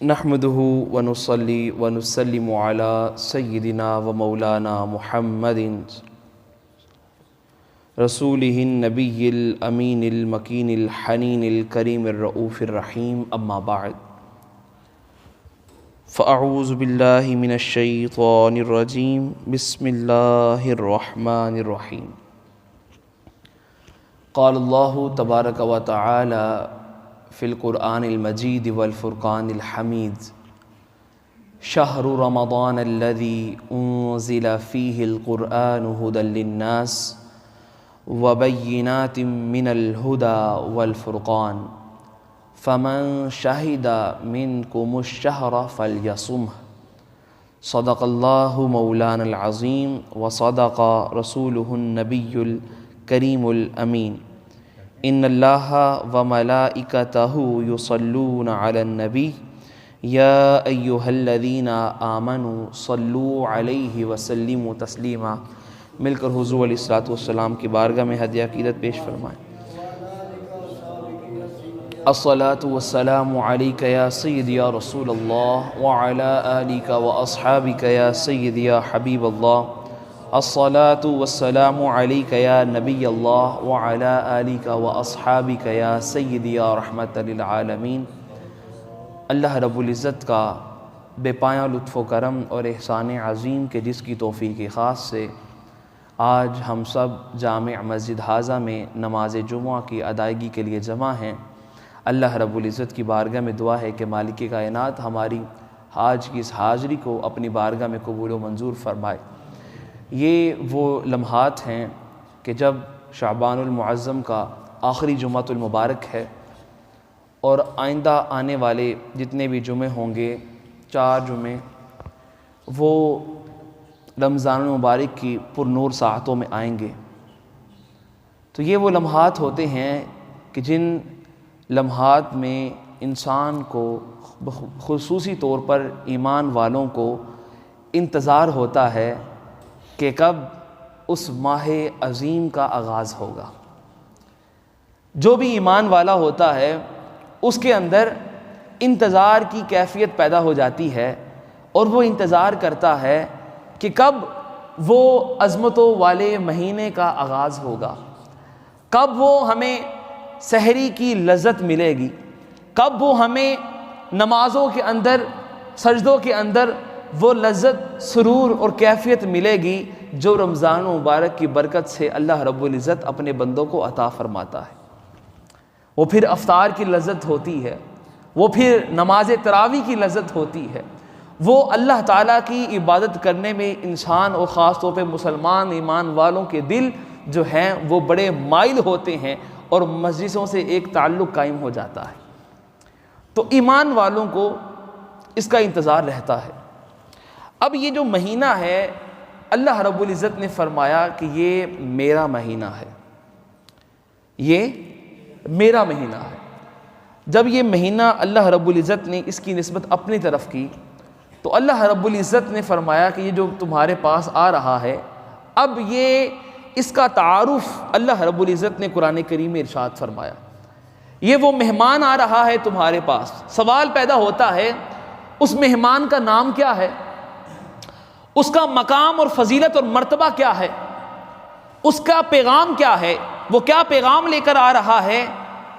نحمده ونصلي ونسلم على سيدنا ومولانا محمد رسوله النبي الأمين المكين الحنين الكريم الرؤوف الرحيم أما بعد فأعوذ بالله من الشيطان الرجيم بسم الله الرحمن الرحيم قال الله تبارك وتعالى في القرآن المجيد والفرقان الحميد شهر رمضان الذي أنزل فيه القرآن هدى للناس وبينات من الهدى والفرقان فمن شهد منكم الشهر فليصمه صدق الله مولانا العظيم وصدق رسوله النبي الكريم الأمين ان اللہ وملائکتہ یصلون علی النبی یا ایہا الذین آمنوا صلوا علیہ وسلموا تسلیما۔ مل کر حضور علیہ الصلوۃ والسلام کی بارگاہ میں ہدیہ عقیدت پیش فرمائیں۔ الصلاۃ والسلام علیک یا سیدی یا رسول اللہ وعلی آلک واصحابک یا سیدی یا حبیب اللہ۔ الصلاۃ والسلام علیک یا نبی اللہ وعلی آلک واصحابک یا سیدی یا رحمت للعالمین۔ اللہ رب العزت کا بے پایہ لطف و کرم اور احسان عظیم کے جس کی توفیق خاص سے آج ہم سب جامع مسجد حاضہ میں نماز جمعہ کی ادائیگی کے لیے جمع ہیں۔ اللہ رب العزت کی بارگاہ میں دعا ہے کہ مالک کائنات ہماری آج کی اس حاضری کو اپنی بارگاہ میں قبول و منظور فرمائے۔ یہ وہ لمحات ہیں کہ جب شعبان المعظم کا آخری جمعۃ المبارک ہے اور آئندہ آنے والے جتنے بھی جمعے ہوں گے 4 جمعے وہ رمضان المبارک کی پر نور ساعتوں میں آئیں گے۔ تو یہ وہ لمحات ہوتے ہیں کہ جن لمحات میں انسان کو خصوصی طور پر ایمان والوں کو انتظار ہوتا ہے کہ کب اس ماہ عظیم کا آغاز ہوگا۔ جو بھی ایمان والا ہوتا ہے اس کے اندر انتظار کی کیفیت پیدا ہو جاتی ہے اور وہ انتظار کرتا ہے کہ کب وہ عظمتوں والے مہینے کا آغاز ہوگا، کب وہ ہمیں سحری کی لذت ملے گی، کب وہ ہمیں نمازوں کے اندر سجدوں کے اندر وہ لذت سرور اور کیفیت ملے گی جو رمضان مبارک کی برکت سے اللہ رب العزت اپنے بندوں کو عطا فرماتا ہے۔ وہ پھر افطار کی لذت ہوتی ہے، وہ پھر نماز تراویح کی لذت ہوتی ہے، وہ اللہ تعالیٰ کی عبادت کرنے میں انسان اور خاص طور پہ مسلمان ایمان والوں کے دل جو ہیں وہ بڑے مائل ہوتے ہیں اور مجلسوں سے ایک تعلق قائم ہو جاتا ہے۔ تو ایمان والوں کو اس کا انتظار رہتا ہے۔ اب یہ جو مہینہ ہے اللہ رب العزت نے فرمایا کہ یہ میرا مہینہ ہے، یہ میرا مہینہ ہے۔ جب یہ مہینہ اللہ رب العزت نے اس کی نسبت اپنی طرف کی تو اللہ رب العزت نے فرمایا کہ یہ جو تمہارے پاس آ رہا ہے اب یہ اس کا تعارف اللہ رب العزت نے قرآن کریم میں ارشاد فرمایا۔ یہ وہ مہمان آ رہا ہے تمہارے پاس۔ سوال پیدا ہوتا ہے اس مہمان کا نام کیا ہے، اس کا مقام اور فضیلت اور مرتبہ کیا ہے، اس کا پیغام کیا ہے، وہ کیا پیغام لے کر آ رہا ہے،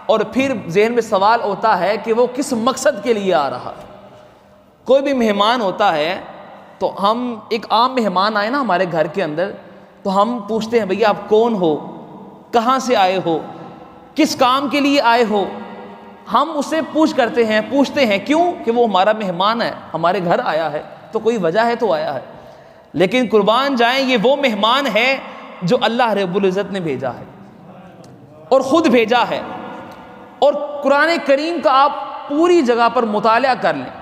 اور پھر ذہن میں سوال ہوتا ہے کہ وہ کس مقصد کے لیے آ رہا ہے۔ کوئی بھی مہمان ہوتا ہے تو ہم ایک عام مہمان آئے نا ہمارے گھر کے اندر تو ہم پوچھتے ہیں بھیا آپ کون ہو، کہاں سے آئے ہو، کس کام کے لیے آئے ہو۔ ہم اس سے پوچھتے ہیں کیوں کہ وہ ہمارا مہمان ہے، ہمارے گھر آیا ہے تو کوئی وجہ ہے تو آیا ہے۔ لیکن قربان جائیں یہ وہ مہمان ہے جو اللہ رب العزت نے بھیجا ہے اور خود بھیجا ہے۔ اور قرآن کریم کا آپ پوری جگہ پر مطالعہ کر لیں،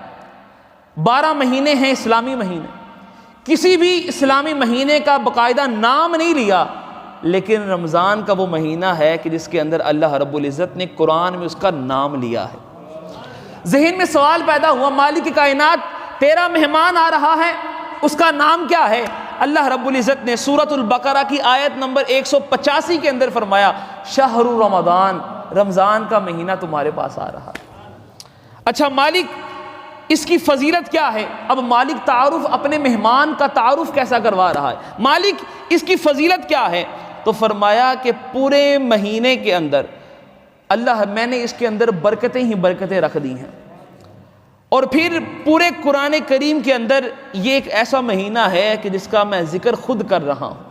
12 مہینے ہیں اسلامی مہینے، کسی بھی اسلامی مہینے کا باقاعدہ نام نہیں لیا، لیکن رمضان کا وہ مہینہ ہے کہ جس کے اندر اللہ رب العزت نے قرآن میں اس کا نام لیا ہے۔ ذہن میں سوال پیدا ہوا مالک کائنات تیرا مہمان آ رہا ہے، اس کا نام کیا ہے؟ اللہ رب العزت نے سورۃ البقرہ کی آیت نمبر 185 کے اندر فرمایا شہر رمضان، رمضان کا مہینہ تمہارے پاس آ رہا ہے۔ اچھا مالک اس کی فضیلت کیا ہے؟ اب مالک تعارف اپنے مہمان کا تعارف کیسا کروا رہا ہے، مالک اس کی فضیلت کیا ہے؟ تو فرمایا کہ پورے مہینے کے اندر اللہ میں نے اس کے اندر برکتیں ہی برکتیں رکھ دی ہیں، اور پھر پورے قرآن کریم کے اندر یہ ایک ایسا مہینہ ہے کہ جس کا میں ذکر خود کر رہا ہوں۔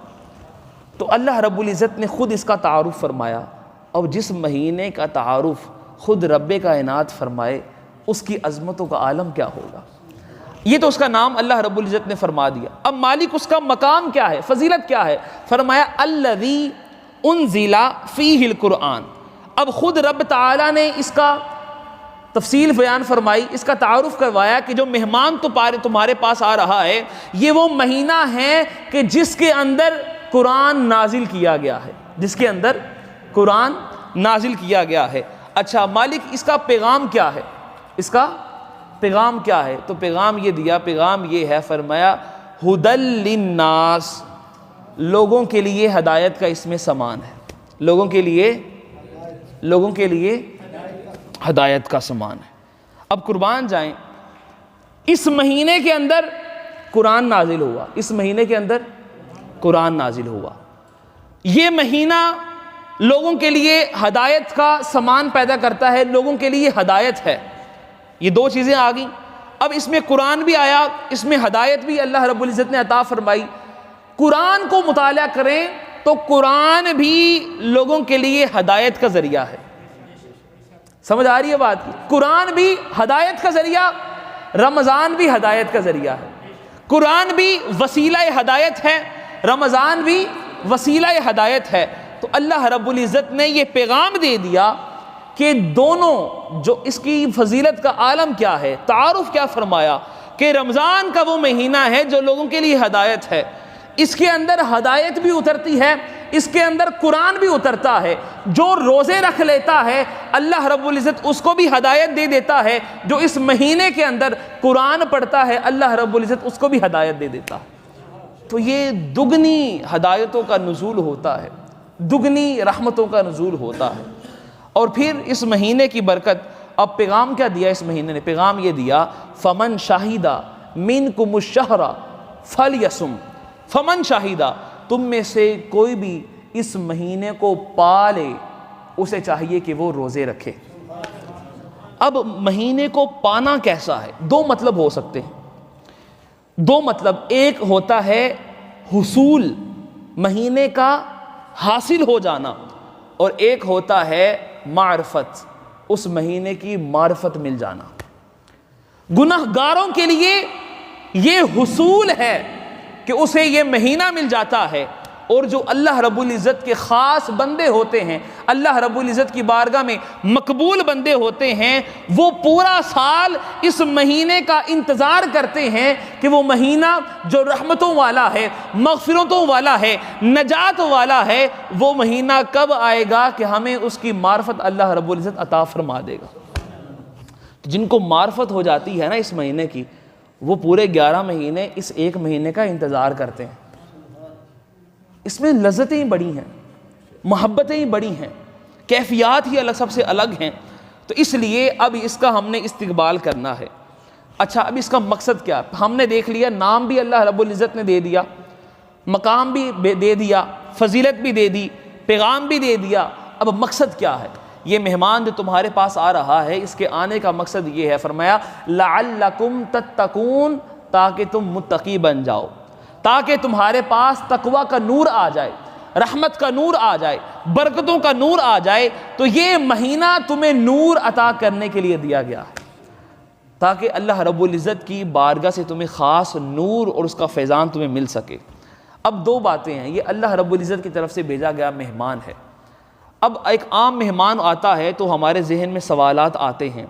تو اللہ رب العزت نے خود اس کا تعارف فرمایا، اور جس مہینے کا تعارف خود رب کائنات فرمائے اس کی عظمتوں کا عالم کیا ہوگا۔ یہ تو اس کا نام اللہ رب العزت نے فرما دیا۔ اب مالک اس کا مقام کیا ہے، فضیلت کیا ہے؟ فرمایا الذی انزل فیہ القرآن۔ اب خود رب تعالیٰ نے اس کا تفصیل بیان فرمائی، اس کا تعارف کروایا کہ جو مہمان تمہارے پاس آ رہا ہے یہ وہ مہینہ ہے کہ جس کے اندر قرآن نازل کیا گیا ہے، جس کے اندر قرآن نازل کیا گیا ہے۔ اچھا مالک اس کا پیغام کیا ہے، اس کا پیغام کیا ہے؟ تو پیغام یہ دیا، پیغام یہ ہے، فرمایا ھدی للناس، لوگوں کے لیے ہدایت کا اس میں سامان ہے، لوگوں کے لیے ہدایت کا سامان ہے۔ اب قربان جائیں، اس مہینے کے اندر قرآن نازل ہوا، اس مہینے کے اندر قرآن نازل ہوا، یہ مہینہ لوگوں کے لیے ہدایت کا سامان پیدا کرتا ہے، لوگوں کے لیے ہدایت ہے۔ یہ دو چیزیں آ گئیں۔ اب اس میں قرآن بھی آیا، اس میں ہدایت بھی اللہ رب العزت نے عطا فرمائی۔ قرآن کو مطالعہ کریں تو قرآن بھی لوگوں کے لیے ہدایت کا ذریعہ ہے۔ سمجھ آ رہی ہے بات کی؟ قرآن بھی ہدایت کا ذریعہ، رمضان بھی ہدایت کا ذریعہ ہے، قرآن بھی وسیلہ ہدایت ہے، رمضان بھی وسیلہ ہدایت ہے۔ تو اللہ رب العزت نے یہ پیغام دے دیا کہ دونوں، جو اس کی فضیلت کا عالم کیا ہے، تعارف کیا فرمایا کہ رمضان کا وہ مہینہ ہے جو لوگوں کے لیے ہدایت ہے، اس کے اندر ہدایت بھی اترتی ہے، اس کے اندر قرآن بھی اترتا ہے۔ جو روزے رکھ لیتا ہے اللہ رب العزت اس کو بھی ہدایت دے دیتا ہے، جو اس مہینے کے اندر قرآن پڑھتا ہے اللہ رب العزت اس کو بھی ہدایت دے دیتا ہے۔ تو یہ دگنی ہدایتوں کا نزول ہوتا ہے، دگنی رحمتوں کا نزول ہوتا ہے۔ اور پھر اس مہینے کی برکت، اب پیغام کیا دیا اس مہینے نے؟ پیغام یہ دیا فمن شاہدہ منکم الشہر فلیصم، فمن شاہدہ، تم میں سے کوئی بھی اس مہینے کو پا لے اسے چاہیے کہ وہ روزے رکھے۔ اب مہینے کو پانا کیسا ہے؟ دو مطلب ہو سکتے ہیں، دو مطلب، ایک ہوتا ہے حصول، مہینے کا حاصل ہو جانا، اور ایک ہوتا ہے معرفت، اس مہینے کی معرفت مل جانا۔ گناہگاروں کے لیے یہ حصول ہے کہ اسے یہ مہینہ مل جاتا ہے، اور جو اللہ رب العزت کے خاص بندے ہوتے ہیں، اللہ رب العزت کی بارگاہ میں مقبول بندے ہوتے ہیں، وہ پورا سال اس مہینے کا انتظار کرتے ہیں کہ وہ مہینہ جو رحمتوں والا ہے، مغفرتوں والا ہے، نجات والا ہے، وہ مہینہ کب آئے گا کہ ہمیں اس کی معرفت اللہ رب العزت عطا فرما دے گا۔ جن کو معرفت ہو جاتی ہے نا اس مہینے کی، وہ پورے 11 مہینے اس ایک مہینے کا انتظار کرتے ہیں۔ اس میں لذتیں ہی بڑی ہیں، محبتیں ہی بڑی ہیں، کیفیات ہی الگ، سب سے الگ ہیں۔ تو اس لیے اب اس کا ہم نے استقبال کرنا ہے۔ اچھا اب اس کا مقصد کیا؟ ہم نے دیکھ لیا، نام بھی اللہ رب العزت نے دے دیا، مقام بھی دے دیا، فضیلت بھی دے دی، پیغام بھی دے دیا۔ اب مقصد کیا ہے؟ یہ مہمان جو تمہارے پاس آ رہا ہے، اس کے آنے کا مقصد یہ ہے، فرمایا لعلکم تتقون، تاکہ تم متقی بن جاؤ، تاکہ تمہارے پاس تقوی کا نور آ جائے، رحمت کا نور آ جائے، برکتوں کا نور آ جائے۔ تو یہ مہینہ تمہیں نور عطا کرنے کے لیے دیا گیا ہے، تاکہ اللہ رب العزت کی بارگاہ سے تمہیں خاص نور اور اس کا فیضان تمہیں مل سکے۔ اب دو باتیں ہیں، یہ اللہ رب العزت کی طرف سے بھیجا گیا مہمان ہے۔ اب ایک عام مہمان آتا ہے تو ہمارے ذہن میں سوالات آتے ہیں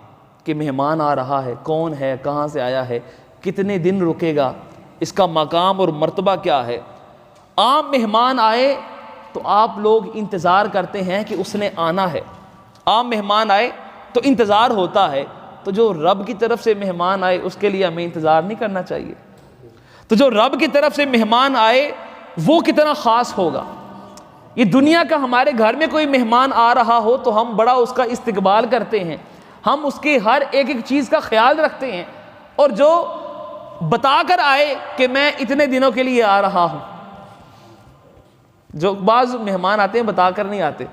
کہ مہمان آ رہا ہے، کون ہے، کہاں سے آیا ہے، کتنے دن رکے گا، اس کا مقام اور مرتبہ کیا ہے۔ عام مہمان آئے تو آپ لوگ انتظار کرتے ہیں کہ اس نے آنا ہے، عام مہمان آئے تو انتظار ہوتا ہے۔ تو جو رب کی طرف سے مہمان آئے اس کے لیے ہمیں انتظار نہیں کرنا چاہیے۔ تو جو رب کی طرف سے مہمان آئے وہ کتنا خاص ہوگا۔ یہ دنیا کا ہمارے گھر میں کوئی مہمان آ رہا ہو تو ہم بڑا اس کا استقبال کرتے ہیں، ہم اس کی ہر ایک چیز کا خیال رکھتے ہیں، اور جو بتا کر آئے کہ میں اتنے دنوں کے لیے آ رہا ہوں. جو بعض مہمان آتے ہیں بتا کر نہیں آتے,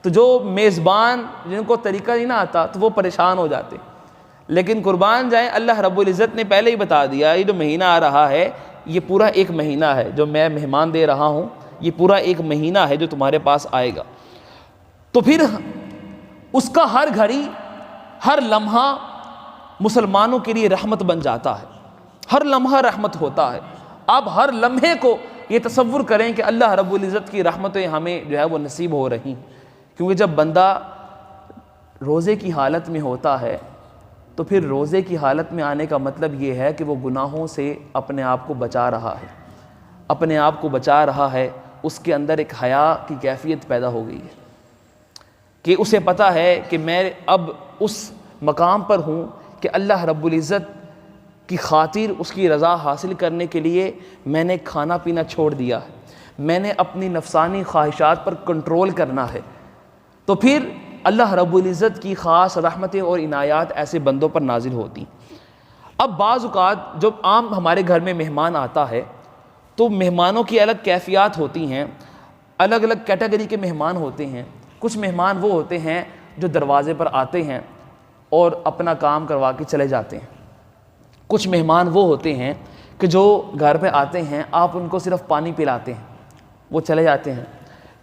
تو جو میزبان جن کو طریقہ نہیں نہ آتا تو وہ پریشان ہو جاتے. لیکن قربان جائیں اللہ رب العزت نے پہلے ہی بتا دیا یہ جو مہینہ آ رہا ہے یہ پورا ایک مہینہ ہے, جو میں مہمان دے رہا ہوں یہ پورا ایک مہینہ ہے جو تمہارے پاس آئے گا. تو پھر اس کا ہر گھڑی ہر لمحہ مسلمانوں کے لیے رحمت بن جاتا ہے, ہر لمحہ رحمت ہوتا ہے. آپ ہر لمحے کو یہ تصور کریں کہ اللہ رب العزت کی رحمتیں ہمیں جو ہے وہ نصیب ہو رہی, کیونکہ جب بندہ روزے کی حالت میں ہوتا ہے تو پھر روزے کی حالت میں آنے کا مطلب یہ ہے کہ وہ گناہوں سے اپنے آپ کو بچا رہا ہے, اپنے آپ کو بچا رہا ہے. اس کے اندر ایک حیا کی کیفیت پیدا ہو گئی ہے کہ اسے پتہ ہے کہ میں اب اس مقام پر ہوں کہ اللہ رب العزت کی خاطر اس کی رضا حاصل کرنے کے لیے میں نے کھانا پینا چھوڑ دیا ہے, میں نے اپنی نفسانی خواہشات پر کنٹرول کرنا ہے. تو پھر اللہ رب العزت کی خاص رحمتیں اور عنایات ایسے بندوں پر نازل ہوتی. اب بعض اوقات جب عام ہمارے گھر میں مہمان آتا ہے تو مہمانوں کی الگ کیفیات ہوتی ہیں, الگ الگ کیٹیگری کے مہمان ہوتے ہیں. کچھ مہمان وہ ہوتے ہیں جو دروازے پر آتے ہیں اور اپنا کام کروا کے چلے جاتے ہیں. کچھ مہمان وہ ہوتے ہیں کہ جو گھر پہ آتے ہیں آپ ان کو صرف پانی پلاتے ہیں وہ چلے جاتے ہیں.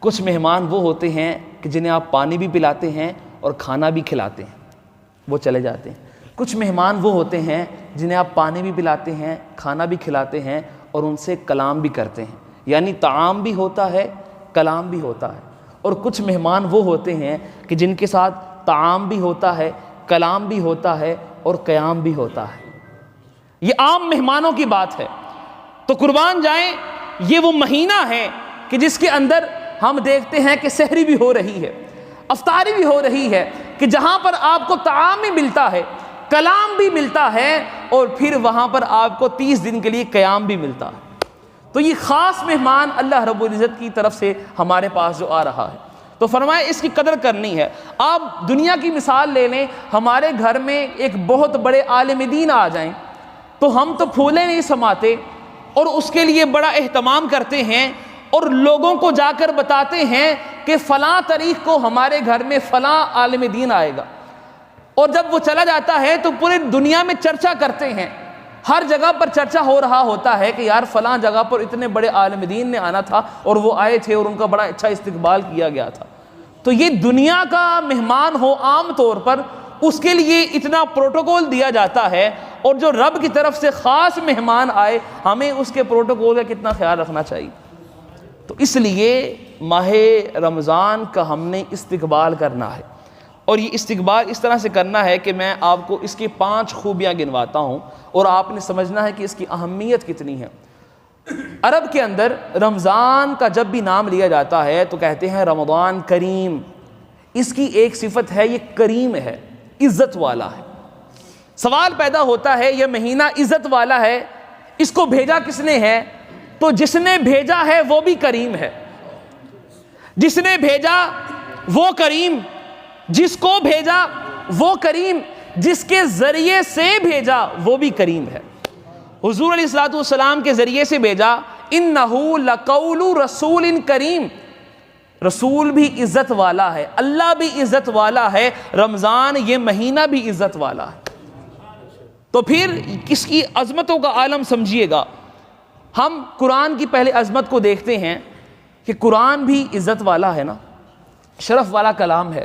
کچھ مہمان وہ ہوتے ہیں کہ جنہیں آپ پانی بھی پلاتے ہیں اور کھانا بھی کھلاتے ہیں وہ چلے جاتے ہیں. کچھ مہمان وہ ہوتے ہیں جنہیں آپ پانی بھی پلاتے ہیں کھانا بھی کھلاتے ہیں اور ان سے کلام بھی کرتے ہیں, یعنی طعام بھی ہوتا ہے کلام بھی ہوتا ہے. اور کچھ مہمان وہ ہوتے ہیں کہ جن کے ساتھ طعام بھی ہوتا ہے کلام بھی ہوتا ہے اور قیام بھی ہوتا ہے. یہ عام مہمانوں کی بات ہے. تو قربان جائیں یہ وہ مہینہ ہے کہ جس کے اندر ہم دیکھتے ہیں کہ سحری بھی ہو رہی ہے, افطاری بھی ہو رہی ہے, کہ جہاں پر آپ کو طعام بھی ملتا ہے کلام بھی ملتا ہے اور پھر وہاں پر آپ کو 30 دن کے لیے قیام بھی ملتا ہے. تو یہ خاص مہمان اللہ رب العزت کی طرف سے ہمارے پاس جو آ رہا ہے, تو فرمایا اس کی قدر کرنی ہے. آپ دنیا کی مثال لے لیں, ہمارے گھر میں ایک بہت بڑے عالم دین آ جائیں تو ہم تو پھولے نہیں سماتے اور اس کے لیے بڑا اہتمام کرتے ہیں اور لوگوں کو جا کر بتاتے ہیں کہ فلاں تاریخ کو ہمارے گھر میں فلاں عالم دین آئے گا. اور جب وہ چلا جاتا ہے تو پورے دنیا میں چرچا کرتے ہیں, ہر جگہ پر چرچا ہو رہا ہوتا ہے کہ یار فلاں جگہ پر اتنے بڑے عالم دین نے آنا تھا اور وہ آئے تھے اور ان کا بڑا اچھا استقبال کیا گیا تھا. تو یہ دنیا کا مہمان ہو عام طور پر اس کے لیے اتنا پروٹوکول دیا جاتا ہے, اور جو رب کی طرف سے خاص مہمان آئے ہمیں اس کے پروٹوکول کا کتنا خیال رکھنا چاہیے. تو اس لیے ماہ رمضان کا ہم نے استقبال کرنا ہے, اور یہ استقبال اس طرح سے کرنا ہے کہ میں آپ کو اس کی 5 خوبیاں گنواتا ہوں اور آپ نے سمجھنا ہے کہ اس کی اہمیت کتنی ہے. عرب کے اندر رمضان کا جب بھی نام لیا جاتا ہے تو کہتے ہیں رمضان کریم. اس کی ایک صفت ہے یہ کریم ہے, عزت والا ہے. سوال پیدا ہوتا ہے یہ مہینہ عزت والا ہے, اس کو بھیجا کس نے ہے؟ تو جس نے بھیجا ہے وہ بھی کریم ہے. جس نے بھیجا وہ کریم, جس کو بھیجا وہ کریم, جس کے ذریعے سے بھیجا وہ بھی کریم ہے. حضور علیہ الصلوۃ والسلام کے ذریعے سے بھیجا, انہ لقول رسول کریم. رسول بھی عزت والا ہے, اللہ بھی عزت والا ہے, رمضان یہ مہینہ بھی عزت والا ہے. تو پھر کس کی عظمتوں کا عالم سمجھیے گا. ہم قرآن کی پہلے عظمت کو دیکھتے ہیں کہ قرآن بھی عزت والا ہے نا, شرف والا کلام ہے.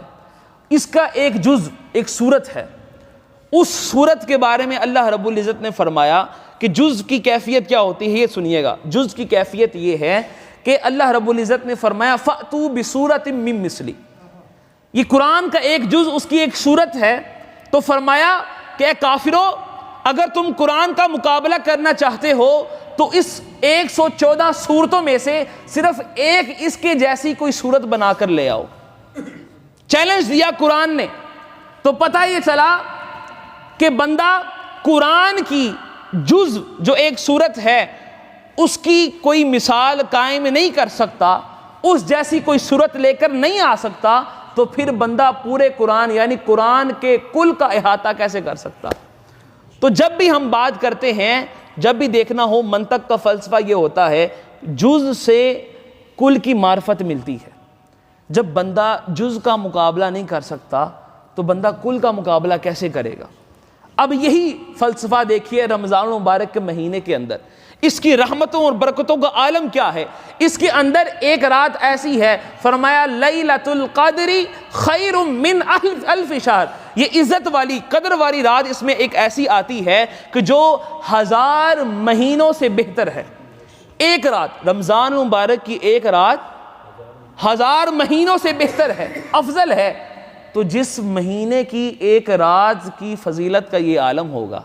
اس کا ایک جز ایک سورت ہے, اس سورت کے بارے میں اللہ رب العزت نے فرمایا کہ جز کی کیفیت کیا ہوتی ہے, یہ سنیے گا. جز کی کیفیت یہ ہے کہ اللہ رب العزت نے فرمایا فَأْتُوا بِسُورَةٍ مِّن مِّثْلِهِ. یہ قرآن کا ایک جز اس کی ایک سورت ہے. تو فرمایا کہ اے کافرو, اگر تم قرآن کا مقابلہ کرنا چاہتے ہو تو اس 114 سورتوں میں سے صرف ایک اس کے جیسی کوئی سورت بنا کر لے آؤ. چیلنج دیا قرآن نے. تو پتہ یہ چلا کہ بندہ قرآن کی جز جو ایک سورت ہے اس کی کوئی مثال قائم نہیں کر سکتا, اس جیسی کوئی سورت لے کر نہیں آ سکتا, تو پھر بندہ پورے قرآن یعنی قرآن کے کل کا احاطہ کیسے کر سکتا. تو تو جب بھی ہم بات کرتے ہیں، جب بھی دیکھنا ہو، منطق کا فلسفہ یہ ہوتا ہے جز سے کل کی معرفت ملتی ہے۔ جب بندہ جز کا مقابلہ نہیں کر سکتا تو بندہ کل کا مقابلہ کیسے کرے گا؟ اب یہی فلسفہ دیکھیے رمضان المبارک کے مہینے کے اندر، اس کی رحمتوں اور برکتوں کا عالم کیا ہے۔ اس کے اندر ایک رات ایسی ہے، فرمایا لیلۃ القدر خیر من الف شہر، یہ عزت والی قدر والی رات اس میں ایک ایسی آتی ہے کہ جو 1000 مہینوں سے بہتر ہے۔ ایک رات، رمضان المبارک کی ایک رات 1000 مہینوں سے بہتر ہے، افضل ہے۔ تو جس مہینے کی ایک رات کی فضیلت کا یہ عالم ہوگا،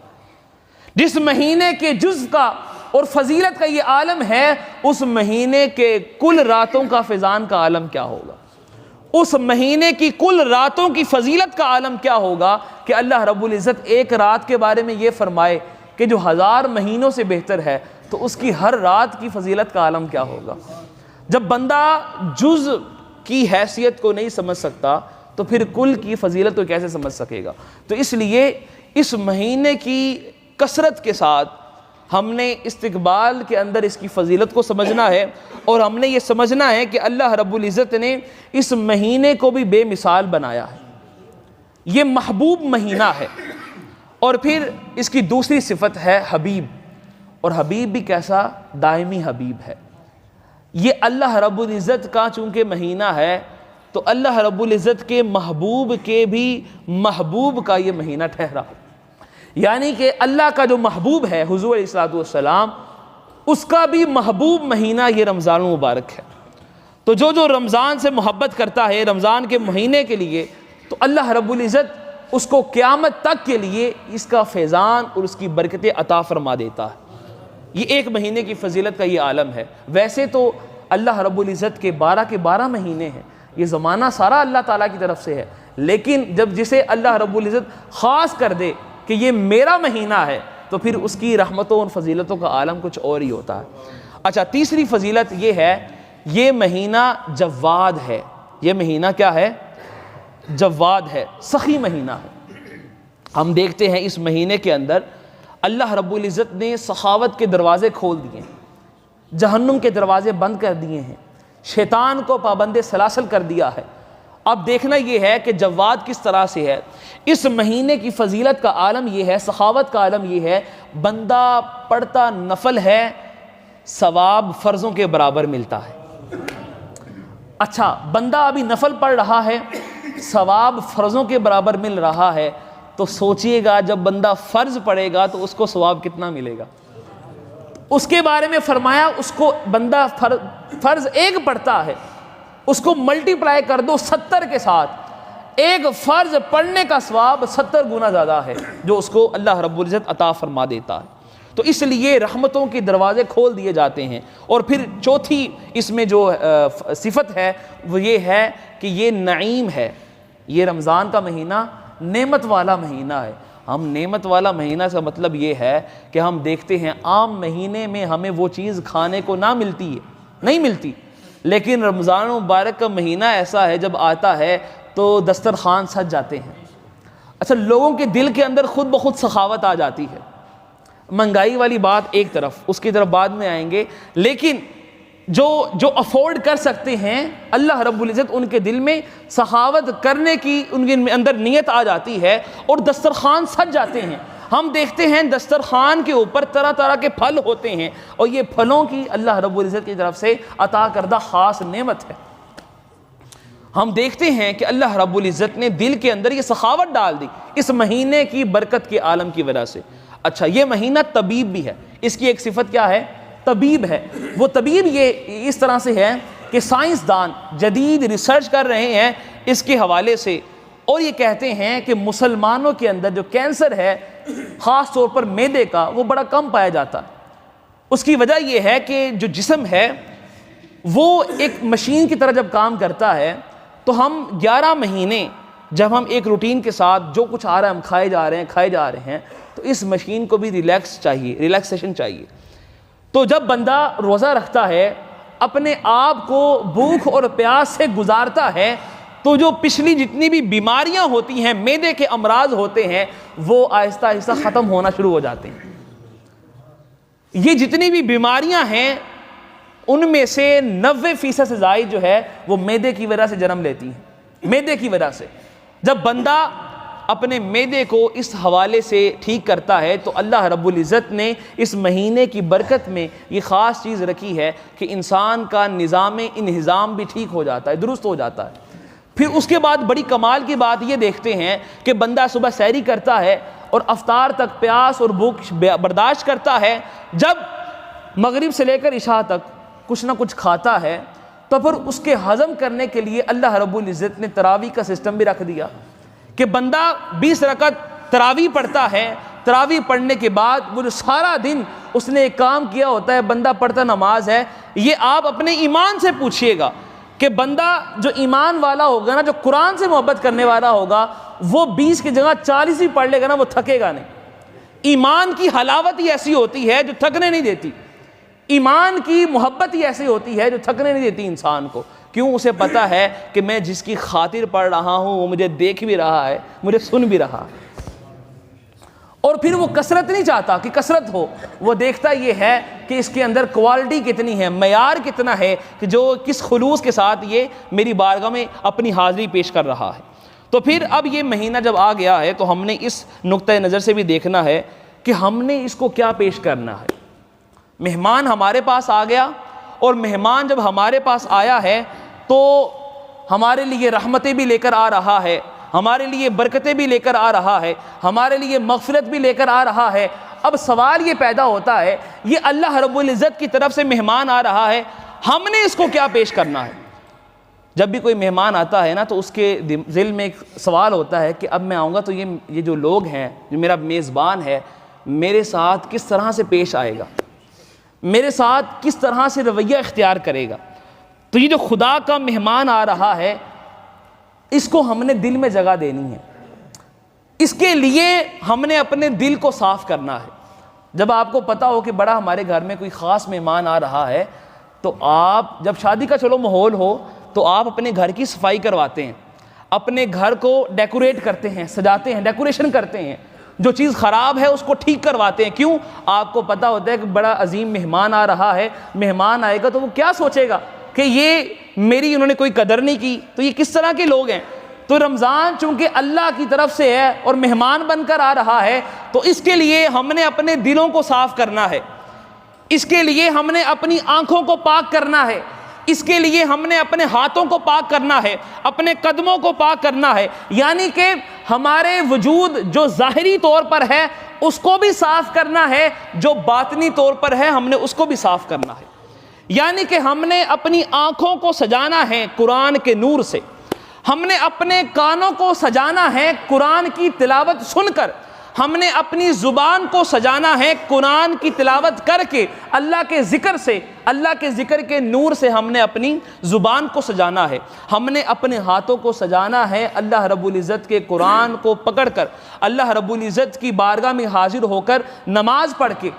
جس مہینے کے جز کا اور فضیلت کا یہ عالم ہے، اس مہینے کے کل راتوں کا فیضان کا عالم کیا ہوگا؟ اس مہینے کی کل راتوں کی فضیلت کا عالم کیا ہوگا کہ اللہ رب العزت ایک رات کے بارے میں یہ فرمائے کہ جو 1000 مہینوں سے بہتر ہے، تو اس کی ہر رات کی فضیلت کا عالم کیا ہوگا؟ جب بندہ جز کی حیثیت کو نہیں سمجھ سکتا تو پھر کل کی فضیلت کو کیسے سمجھ سکے گا؟ تو اس لیے اس مہینے کی کثرت کے ساتھ ہم نے استقبال کے اندر اس کی فضیلت کو سمجھنا ہے، اور ہم نے یہ سمجھنا ہے کہ اللہ رب العزت نے اس مہینے کو بھی بے مثال بنایا ہے، یہ محبوب مہینہ ہے۔ اور پھر اس کی دوسری صفت ہے حبیب، اور حبیب بھی کیسا؟ دائمی حبیب ہے۔ یہ اللہ رب العزت کا چونکہ مہینہ ہے تو اللہ رب العزت کے محبوب کے بھی محبوب کا یہ مہینہ ٹھہرا، یعنی کہ اللہ کا جو محبوب ہے حضور علیہ الصلوۃ والسلام، اس کا بھی محبوب مہینہ یہ رمضان المبارک ہے۔ تو جو رمضان سے محبت کرتا ہے رمضان کے مہینے کے لیے، تو اللہ رب العزت اس کو قیامت تک کے لیے اس کا فیضان اور اس کی برکتیں عطا فرما دیتا ہے۔ یہ ایک مہینے کی فضیلت کا یہ عالم ہے۔ ویسے تو اللہ رب العزت کے 12 کے 12 مہینے ہیں، یہ زمانہ سارا اللہ تعالیٰ کی طرف سے ہے، لیکن جب جسے اللہ رب العزت خاص کر دے کہ یہ میرا مہینہ ہے تو پھر اس کی رحمتوں اور فضیلتوں کا عالم کچھ اور ہی ہوتا ہے۔ اچھا، تیسری فضیلت یہ ہے، یہ مہینہ جواد ہے۔ یہ مہینہ کیا ہے؟ جواد ہے، سخی مہینہ ہے۔ ہم دیکھتے ہیں اس مہینے کے اندر اللہ رب العزت نے سخاوت کے دروازے کھول دیے ہیں، جہنم کے دروازے بند کر دیے ہیں، شیطان کو پابند سلاسل کر دیا ہے۔ اب دیکھنا یہ ہے کہ جواد کس طرح سے ہے۔ اس مہینے کی فضیلت کا عالم یہ ہے، سخاوت کا عالم یہ ہے، بندہ پڑھتا نفل ہے، ثواب فرضوں کے برابر ملتا ہے۔ اچھا، بندہ ابھی نفل پڑھ رہا ہے، ثواب فرضوں کے برابر مل رہا ہے، تو سوچئے گا جب بندہ فرض پڑھے گا تو اس کو ثواب کتنا ملے گا۔ اس کے بارے میں فرمایا اس کو بندہ فرض ایک پڑھتا ہے، اس کو ملٹی پلائی کر دو 70 کے ساتھ، ایک فرض پڑھنے کا ثواب 70 گنا زیادہ ہے جو اس کو اللہ رب العزت عطا فرما دیتا ہے۔ تو اس لیے رحمتوں کے دروازے کھول دیے جاتے ہیں۔ اور پھر چوتھی اس میں جو صفت ہے وہ یہ ہے کہ یہ نعیم ہے، یہ رمضان کا مہینہ نعمت والا مہینہ ہے۔ ہم نعمت والا مہینہ سے مطلب یہ ہے کہ ہم دیکھتے ہیں عام مہینے میں ہمیں وہ چیز کھانے کو نہ ملتی ہے، نہیں ملتی، لیکن رمضان مبارک کا مہینہ ایسا ہے جب آتا ہے تو دسترخوان سج جاتے ہیں۔ اچھا، لوگوں کے دل کے اندر خود بخود سخاوت آ جاتی ہے۔ مہنگائی والی بات ایک طرف، اس کی طرف بعد میں آئیں گے، لیکن جو افورڈ کر سکتے ہیں اللہ رب العزت ان کے دل میں سخاوت کرنے کی ان کے اندر نیت آ جاتی ہے اور دسترخوان سج جاتے ہیں۔ ہم دیکھتے ہیں دسترخوان کے اوپر طرح طرح کے پھل ہوتے ہیں، اور یہ پھلوں کی اللہ رب العزت کی طرف سے عطا کردہ خاص نعمت ہے۔ ہم دیکھتے ہیں کہ اللہ رب العزت نے دل کے اندر یہ سخاوت ڈال دی اس مہینے کی برکت کے عالم کی وجہ سے۔ اچھا، یہ مہینہ طبیب بھی ہے، اس کی ایک صفت کیا ہے؟ طبیب ہے۔ وہ طبیب یہ اس طرح سے ہے کہ سائنسدان جدید ریسرچ کر رہے ہیں اس کے حوالے سے، اور یہ کہتے ہیں کہ مسلمانوں کے اندر جو کینسر ہے خاص طور پر معدے کا، وہ بڑا کم پایا جاتا ہے۔ اس کی وجہ یہ ہے کہ جو جسم ہے وہ ایک مشین کی طرح جب کام کرتا ہے تو ہم 11 مہینے جب ہم ایک روٹین کے ساتھ جو کچھ آ رہا ہے ہم کھائے جا رہے ہیں تو اس مشین کو بھی ریلیکسیشن چاہیے۔ تو جب بندہ روزہ رکھتا ہے، اپنے آپ کو بھوک اور پیاس سے گزارتا ہے، تو جو پچھلی جتنی بھی بیماریاں ہوتی ہیں، معدے کے امراض ہوتے ہیں، وہ آہستہ آہستہ ختم ہونا شروع ہو جاتے ہیں۔ یہ جتنی بھی بیماریاں ہیں ان میں سے 90% سے زائد جو ہے وہ معدے کی وجہ سے جنم لیتی ہیں، معدے کی وجہ سے۔ جب بندہ اپنے معدے کو اس حوالے سے ٹھیک کرتا ہے تو اللہ رب العزت نے اس مہینے کی برکت میں یہ خاص چیز رکھی ہے کہ انسان کا نظام انہضام بھی ٹھیک ہو جاتا ہے، درست ہو جاتا ہے۔ پھر اس کے بعد بڑی کمال کی بات یہ دیکھتے ہیں کہ بندہ صبح سحری کرتا ہے اور افطار تک پیاس اور بھوک برداشت کرتا ہے، جب مغرب سے لے کر عشاء تک کچھ نہ کچھ کھاتا ہے تو پھر اس کے ہضم کرنے کے لیے اللہ رب العزت نے تراویح کا سسٹم بھی رکھ دیا کہ بندہ 20 رکعت تراویح پڑھتا ہے، تراویح پڑھنے کے بعد وہ جو سارا دن اس نے ایک کام کیا ہوتا ہے، بندہ پڑھتا نماز ہے، یہ آپ اپنے ایمان سے پوچھئے گا کہ بندہ جو ایمان والا ہوگا نا، جو قرآن سے محبت کرنے والا ہوگا، وہ 20 کی جگہ 40 بھی پڑھ لے گا نا، وہ تھکے گا نہیں۔ ایمان کی حلاوت ہی ایسی ہوتی ہے جو تھکنے نہیں دیتی، ایمان کی محبت ہی ایسی ہوتی ہے جو تھکنے نہیں دیتی انسان کو۔ کیوں؟ اسے پتہ ہے کہ میں جس کی خاطر پڑھ رہا ہوں وہ مجھے دیکھ بھی رہا ہے، مجھے سن بھی رہا ہے۔ اور پھر وہ کثرت نہیں چاہتا کہ کثرت ہو، وہ دیکھتا یہ ہے کہ اس کے اندر کوالٹی کتنی ہے، معیار کتنا ہے، کہ جو کس خلوص کے ساتھ یہ میری بارگاہ میں اپنی حاضری پیش کر رہا ہے۔ تو پھر اب یہ مہینہ جب آ گیا ہے تو ہم نے اس نقطۂ نظر سے بھی دیکھنا ہے کہ ہم نے اس کو کیا پیش کرنا ہے۔ مہمان ہمارے پاس آ گیا، اور مہمان جب ہمارے پاس آیا ہے تو ہمارے لیے رحمتیں بھی لے کر آ رہا ہے، ہمارے لیے برکتیں بھی لے کر آ رہا ہے، ہمارے لیے مغفرت بھی لے کر آ رہا ہے۔ اب سوال یہ پیدا ہوتا ہے، یہ اللہ رب العزت کی طرف سے مہمان آ رہا ہے، ہم نے اس کو کیا پیش کرنا ہے؟ جب بھی کوئی مہمان آتا ہے نا تو اس کے دل میں ایک سوال ہوتا ہے کہ اب میں آؤں گا تو یہ جو لوگ ہیں، جو میرا میزبان ہے، میرے ساتھ کس طرح سے پیش آئے گا، میرے ساتھ کس طرح سے رویہ اختیار کرے گا۔ تو یہ جو خدا کا مہمان آ رہا ہے، اس کو ہم نے دل میں جگہ دینی ہے، اس کے لیے ہم نے اپنے دل کو صاف کرنا ہے۔ جب آپ کو پتا ہو کہ بڑا ہمارے گھر میں کوئی خاص مہمان آ رہا ہے تو آپ جب شادی کا چلو ماحول ہو تو آپ اپنے گھر کی صفائی کرواتے ہیں، اپنے گھر کو ڈیکوریٹ کرتے ہیں، سجاتے ہیں، ڈیکوریشن کرتے ہیں، جو چیز خراب ہے اس کو ٹھیک کرواتے ہیں۔ کیوں؟ آپ کو پتا ہوتا ہے کہ بڑا عظیم مہمان آ رہا ہے، مہمان آئے گا تو وہ کیا سوچے گا کہ یہ میری انہوں نے کوئی قدر نہیں کی، تو یہ کس طرح کے لوگ ہیں۔ تو رمضان چونکہ اللہ کی طرف سے ہے اور مہمان بن کر آ رہا ہے، تو اس کے لیے ہم نے اپنے دلوں کو صاف کرنا ہے، اس کے لیے ہم نے اپنی آنکھوں کو پاک کرنا ہے، اس کے لیے ہم نے اپنے ہاتھوں کو پاک کرنا ہے، اپنے قدموں کو پاک کرنا ہے، یعنی کہ ہمارے وجود جو ظاہری طور پر ہے اس کو بھی صاف کرنا ہے، جو باطنی طور پر ہے ہم نے اس کو بھی صاف کرنا ہے۔ یعنی کہ ہم نے اپنی آنکھوں کو سجانا ہے قرآن کے نور سے، ہم نے اپنے کانوں کو سجانا ہے قرآن کی تلاوت سن کر، ہم نے اپنی زبان کو سجانا ہے قرآن کی تلاوت کر کے، اللہ کے ذکر سے، اللہ کے ذکر کے نور سے ہم نے اپنی زبان کو سجانا ہے، ہم نے اپنے ہاتھوں کو سجانا ہے اللہ رب العزت کے قرآن کو پکڑ کر، اللہ رب العزت کی بارگاہ میں حاضر ہو کر نماز پڑھ کے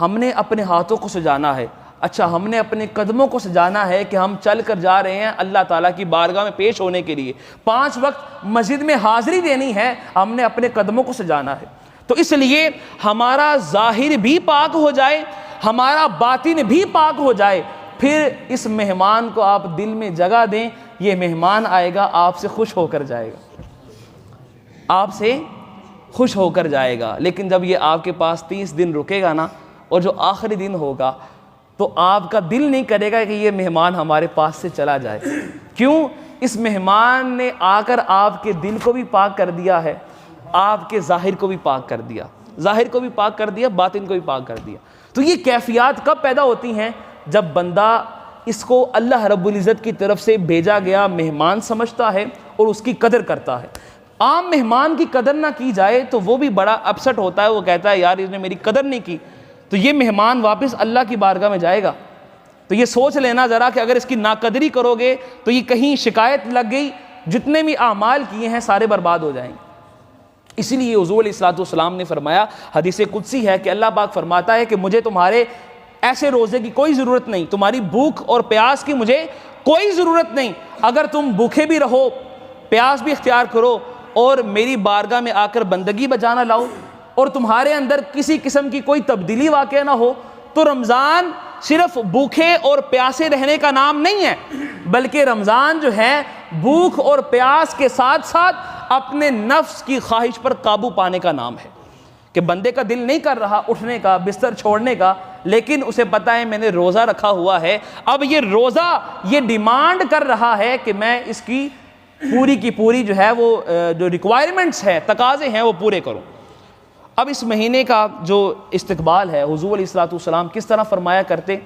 ہم نے اپنے ہاتھوں کو سجانا ہے۔ اچھا، ہم نے اپنے قدموں کو سجانا ہے کہ ہم چل کر جا رہے ہیں اللہ تعالیٰ کی بارگاہ میں پیش ہونے کے لیے، 5 وقت مسجد میں حاضری دینی ہے، ہم نے اپنے قدموں کو سجانا ہے۔ تو اس لیے ہمارا ظاہر بھی پاک ہو جائے، ہمارا باطن بھی پاک ہو جائے، پھر اس مہمان کو آپ دل میں جگہ دیں، یہ مہمان آئے گا آپ سے خوش ہو کر جائے گا، آپ سے خوش ہو کر جائے گا۔ لیکن جب یہ آپ کے پاس 30 دن رکے گا نا، اور جو آخری دن ہوگا تو آپ کا دل نہیں کرے گا کہ یہ مہمان ہمارے پاس سے چلا جائے۔ کیوں؟ اس مہمان نے آ کر آپ کے دل کو بھی پاک کر دیا ہے، آپ کے ظاہر کو بھی پاک کر دیا، ظاہر کو بھی پاک کر دیا، باطن کو بھی پاک کر دیا۔ تو یہ کیفیات کب پیدا ہوتی ہیں؟ جب بندہ اس کو اللہ رب العزت کی طرف سے بھیجا گیا مہمان سمجھتا ہے اور اس کی قدر کرتا ہے۔ عام مہمان کی قدر نہ کی جائے تو وہ بھی بڑا اپسٹ ہوتا ہے، وہ کہتا ہے یار اس نے میری قدر نہیں کی، تو یہ مہمان واپس اللہ کی بارگاہ میں جائے گا۔ تو یہ سوچ لینا ذرا کہ اگر اس کی ناقدری کرو گے تو یہ کہیں شکایت لگ گئی، جتنے بھی اعمال کیے ہیں سارے برباد ہو جائیں گے۔ اسی لیے حضور علیہ الصلوۃ والسلام نے فرمایا، حدیث قدسی ہے کہ اللہ پاک فرماتا ہے کہ مجھے تمہارے ایسے روزے کی کوئی ضرورت نہیں، تمہاری بھوک اور پیاس کی مجھے کوئی ضرورت نہیں، اگر تم بھوکے بھی رہو، پیاس بھی اختیار کرو اور میری بارگاہ میں آ کر بندگی بجانا لاؤ، اور تمہارے اندر کسی قسم کی کوئی تبدیلی واقع نہ ہو، تو رمضان صرف بھوکے اور پیاسے رہنے کا نام نہیں ہے، بلکہ رمضان جو ہے بھوک اور پیاس کے ساتھ ساتھ اپنے نفس کی خواہش پر قابو پانے کا نام ہے، کہ بندے کا دل نہیں کر رہا اٹھنے کا، بستر چھوڑنے کا، لیکن اسے پتہ ہے میں نے روزہ رکھا ہوا ہے، اب یہ روزہ یہ ڈیمانڈ کر رہا ہے کہ میں اس کی پوری کی پوری جو ہے وہ جو ریکوائرمنٹس ہیں، تقاضے ہیں، وہ پورے کروں۔ اب اس مہینے کا جو استقبال ہے، حضور علیہ الصلوۃ والسلام کس طرح فرمایا کرتے؟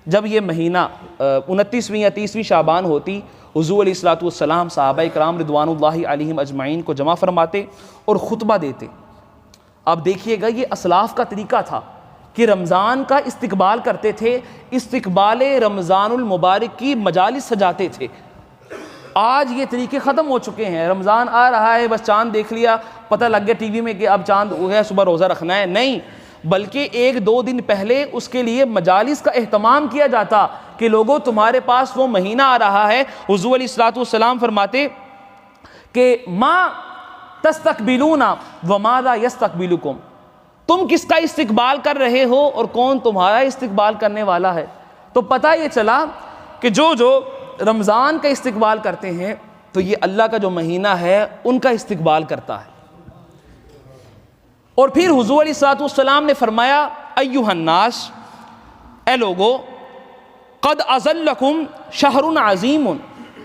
جب یہ مہینہ 29ویں یا 30ویں شعبان ہوتی، حضور علیہ الصلوۃ والسلام صحابہ کرام رضوان اللہ علیہم اجمعین کو جمع فرماتے اور خطبہ دیتے۔ اب دیکھیے گا یہ اسلاف کا طریقہ تھا کہ رمضان کا استقبال کرتے تھے، استقبال رمضان المبارک کی مجالس سجاتے تھے۔ آج یہ طریقے ختم ہو چکے ہیں، رمضان آ رہا ہے بس چاند دیکھ لیا، پتہ لگ گیا ٹی وی میں کہ اب چاند ہو گیا، صبح روزہ رکھنا ہے، نہیں، بلکہ 1-2 دن پہلے اس کے لیے مجالس کا اہتمام کیا جاتا کہ لوگوں تمہارے پاس وہ مہینہ آ رہا ہے۔ حضور علیہ الصلوۃ والسلام فرماتے کہ ما تستقبلون وماذا یستقبلکم، تم کس کا استقبال کر رہے ہو اور کون تمہارا استقبال کرنے والا ہے۔ تو پتہ یہ چلا کہ جو رمضان کا استقبال کرتے ہیں تو یہ اللہ کا جو مہینہ ہے ان کا استقبال کرتا ہے۔ اور پھر حضور علیہ الصلوۃ والسلام نے فرمایا ایھا الناس، اے لوگو، قد اظلکم شہر عظیم،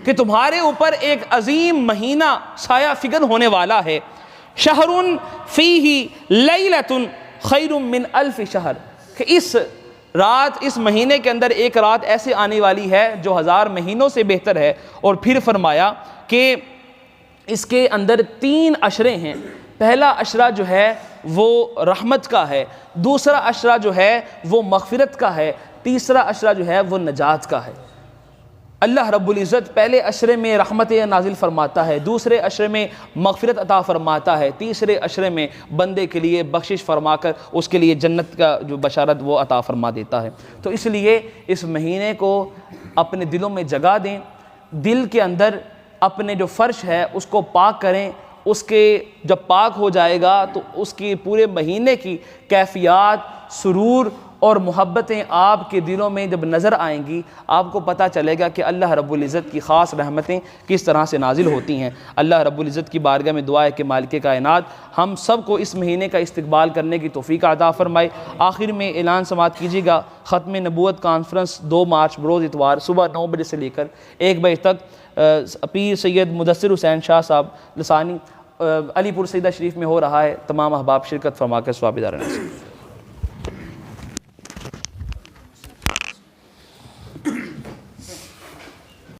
کہ تمہارے اوپر ایک عظیم مہینہ سایہ فگن ہونے والا ہے، شہر فیہ لیلۃ خیر من الف شہر، کہ اس رات، اس مہینے کے اندر ایک رات ایسے آنے والی ہے جو 1000 مہینوں سے بہتر ہے۔ اور پھر فرمایا کہ اس کے اندر 3 عشرے ہیں، پہلا عشرہ جو ہے وہ رحمت کا ہے، دوسرا عشرہ جو ہے وہ مغفرت کا ہے، تیسرا عشرہ جو ہے وہ نجات کا ہے۔ اللہ رب العزت پہلے عشرے میں رحمت نازل فرماتا ہے، دوسرے عشرے میں مغفرت عطا فرماتا ہے، تیسرے عشرے میں بندے کے لیے بخشش فرما کر اس کے لیے جنت کا جو بشارت وہ عطا فرما دیتا ہے۔ تو اس لیے اس مہینے کو اپنے دلوں میں جگہ دیں، دل کے اندر اپنے جو فرش ہے اس کو پاک کریں، اس کے جب پاک ہو جائے گا تو اس کی پورے مہینے کی کیفیات، سرور اور محبتیں آپ کے دلوں میں جب نظر آئیں گی، آپ کو پتہ چلے گا کہ اللہ رب العزت کی خاص رحمتیں کس طرح سے نازل ہوتی ہیں۔ اللہ رب العزت کی بارگاہ میں دعا ہے کہ مالک کائنات ہم سب کو اس مہینے کا استقبال کرنے کی توفیق عطا فرمائے۔ آخر میں اعلان سماعت کیجیے گا، ختم نبوت کانفرنس 2 مارچ بروز اتوار صبح 9 بجے سے لے کر 1 بجے تک پیر سید مدثر حسین شاہ صاحب لسانی علی پور سیدہ شریف میں ہو رہا ہے۔ تمام احباب شرکت فرما کر ثواب دار نصیب۔